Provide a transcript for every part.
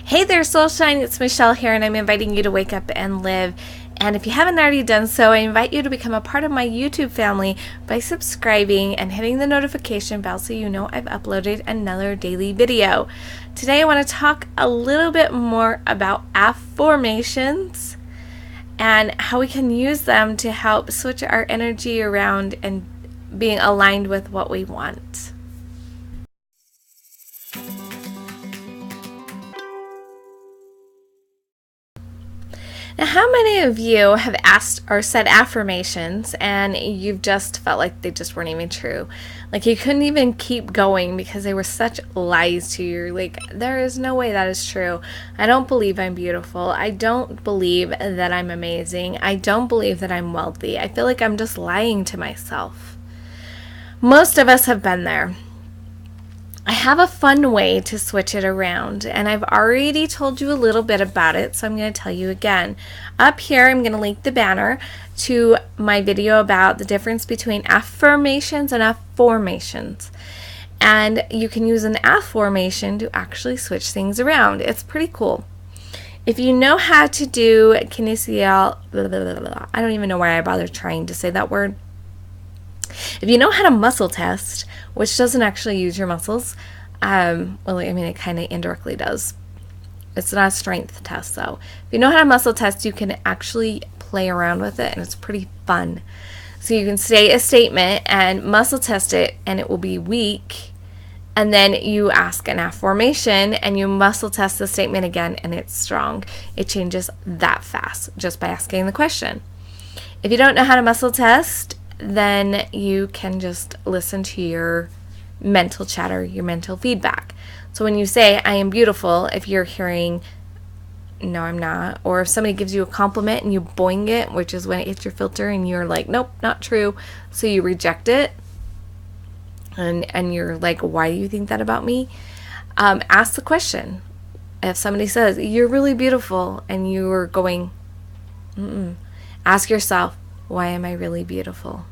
Hey there, Soulshine. It's Michelle here, and I'm inviting you to wake up and live. And if you haven't already done so, I invite you to become a part of my YouTube family by subscribing and hitting the notification bell so you know I've uploaded another daily video. Today I want to talk a little bit more about affirmations and how we can use them to help switch our energy around and being aligned with what we want. Now, how many of you have asked or said affirmations and you've just felt like they just weren't even true? Like you couldn't even keep going because they were such lies to you. You're like, there is no way that is true. I don't believe I'm beautiful. I don't believe that I'm amazing. I don't believe that I'm wealthy. I feel like I'm just lying to myself. Most of us have been there. I have a fun way to switch it around, and I've already told you a little bit about it, so I'm going to tell you again. Up here, I'm going to link the banner to my video about the difference between affirmations and affirmations. And you can use an affirmation to actually switch things around. It's pretty cool. If you know how to do kinesial, I don't even know why I bothered trying to say that word. If you know how to muscle test, which doesn't actually use your muscles, it kind of indirectly does. It's not a strength test, though. If you know how to muscle test, you can actually play around with it, and it's pretty fun. So you can say a statement and muscle test it, and it will be weak. And then you ask an affirmation, and you muscle test the statement again, and it's strong. It changes that fast just by asking the question. If you don't know how to muscle test, then you can just listen to your mental chatter, your mental feedback. So when you say, I am beautiful, if you're hearing, no, I'm not, or if somebody gives you a compliment and you boing it, which is when it hits your filter and you're like, nope, not true, so you reject it, and you're like, why do you think that about me? Ask the question. If somebody says, you're really beautiful, and you're going, ask yourself, why am I really beautiful?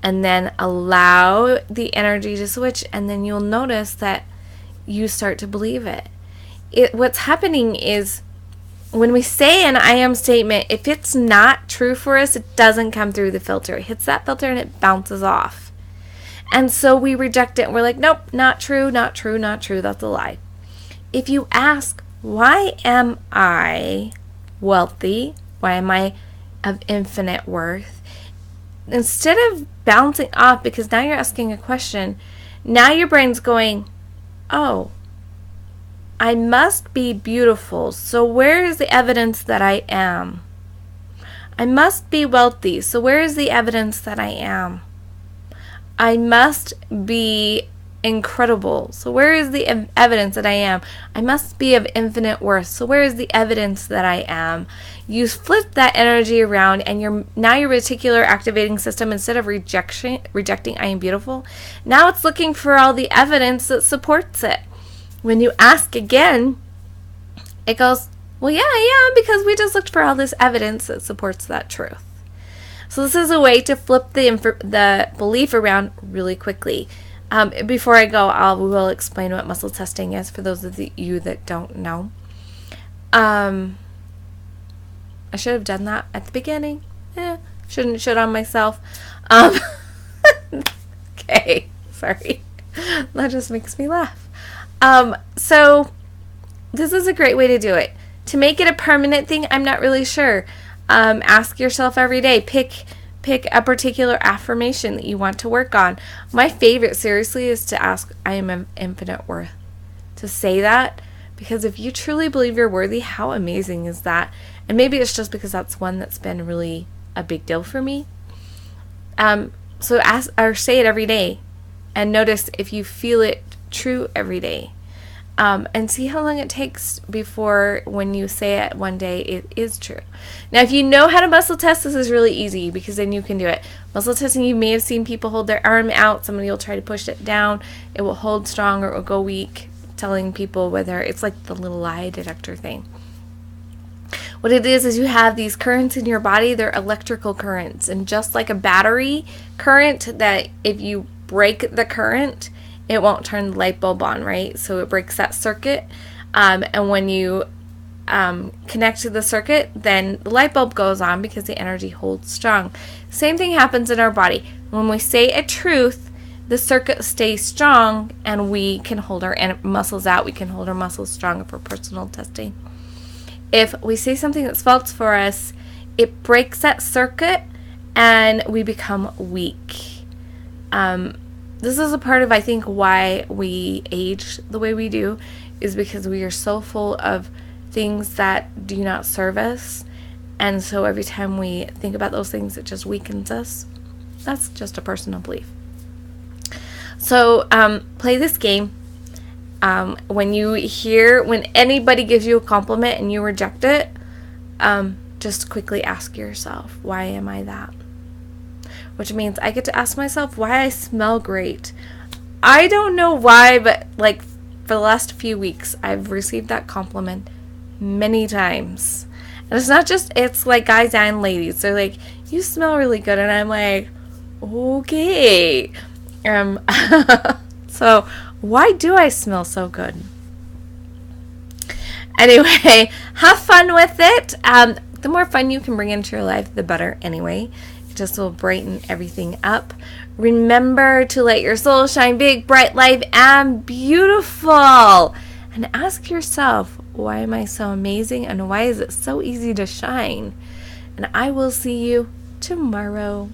And then allow the energy to switch, and then you'll notice that you start to believe it. What's happening is when we say an I am statement, if it's not true for us, it doesn't come through the filter. It hits that filter and it bounces off. And so we reject it. And we're like, nope, not true, not true, not true. That's a lie. If you ask, why am I wealthy? Why am I of infinite worth? Instead of bouncing off, because now you're asking a question, now your brain's going, oh, I must be beautiful, so where is the evidence that I am? I must be wealthy, so where is the evidence that I am? I must be incredible, so where is the evidence that I am? I must be of infinite worth, so where is the evidence that I am? You flip that energy around, and your reticular activating system, instead of rejecting I am beautiful, now it's looking for all the evidence that supports it. When you ask again, it goes, well, yeah, because we just looked for all this evidence that supports that truth. So this is a way to flip the belief around really quickly. Before I go, we will explain what muscle testing is for those of you that don't know. I should have done that at the beginning. Shouldn't shit on myself. Okay, sorry. That just makes me laugh. So this is a great way to do it. To make it a permanent thing, I'm not really sure. Ask yourself every day. Pick a particular affirmation that you want to work on. My favorite, seriously, is to ask, I am of infinite worth. To say that, because if you truly believe you're worthy, how amazing is that? And maybe it's just because that's one that's been really a big deal for me. So ask or say it every day, and notice if you feel it true every day. And see how long it takes before when you say it one day it is true. Now, if you know how to muscle test, this is really easy because then you can do it. Muscle testing, you may have seen people hold their arm out. Somebody will try to push it down. It will hold strong or it will go weak, telling people whether it's like the little lie detector thing. What it is you have these currents in your body. They're electrical currents. And just like a battery current, that if you break the current, it won't turn the light bulb on, right? So it breaks that circuit. And when you connect to the circuit, then the light bulb goes on because the energy holds strong. Same thing happens in our body. When we say a truth, the circuit stays strong, and we can hold our muscles out. We can hold our muscles strong for personal testing. If we say something that's false for us, it breaks that circuit, and we become weak. This is a part of, I think, why we age the way we do, is because we are so full of things that do not serve us. And so every time we think about those things, it just weakens us. That's just a personal belief. So play this game. When anybody gives you a compliment and you reject it, just quickly ask yourself, why am I that? Which means I get to ask myself why I smell great. I don't know why, but like for the last few weeks, I've received that compliment many times. And it's like guys and ladies. They're like, you smell really good. And I'm like, okay. So why do I smell so good? Anyway, have fun with it. The more fun you can bring into your life, the better anyway. It just will brighten everything up. Remember to let your soul shine big, bright, light, and beautiful. And ask yourself, why am I so amazing, and why is it so easy to shine? And I will see you tomorrow.